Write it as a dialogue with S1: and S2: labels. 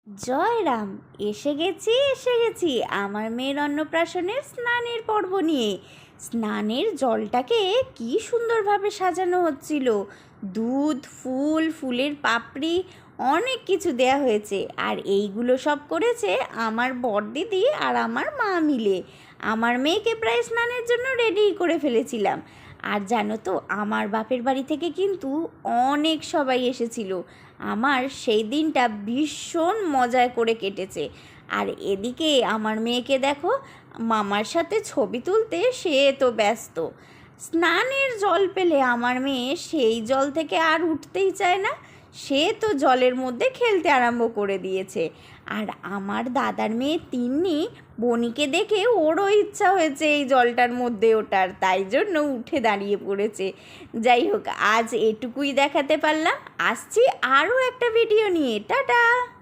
S1: জয় রাম। এসে গেছি আমার মেয়ের অন্নপ্রাশনের স্নানের পর্ব নিয়ে। স্নানের জলটাকে কি সুন্দরভাবে সাজানো হচ্ছিল। দুধ, ফুলের পাপড়ি, অনেক কিছু দেয়া হয়েছে। আর এইগুলো সব করেছে আমার বড়দিদি আর আমার মা মিলে। আমার মেয়েকে প্রায় স্নানের জন্য রেডি করে ফেলেছিলাম। আর জানো তো, আমার বাপের বাড়ি থেকে কিন্তু অনেক সবাই এসেছিল। আমার সেই দিনটা ভীষণ মজায় করে কেটেছে। আর এদিকে আমার মেয়েকে দেখো, মামার সাথে ছবি তুলতে সে তো ব্যস্ত। স্নানের জল পেলে আমার মেয়ে সেই জল থেকে আর উঠতেই চায় না। সে তো জলের মধ্যে খেলতে আরম্ভ করে দিয়েছে। আর আমার দাদার মেয়ে তিন্নি, বনিকে দেখে ওরও ইচ্ছা হয়েছে এই জলটার মধ্যে ওঠার, তাই জন্য উঠে দাঁড়িয়ে পড়েছে। যাই হোক, আজ এটুকুই দেখাতে পারলাম। আসছি আরও একটা ভিডিও নিয়ে। টাটা।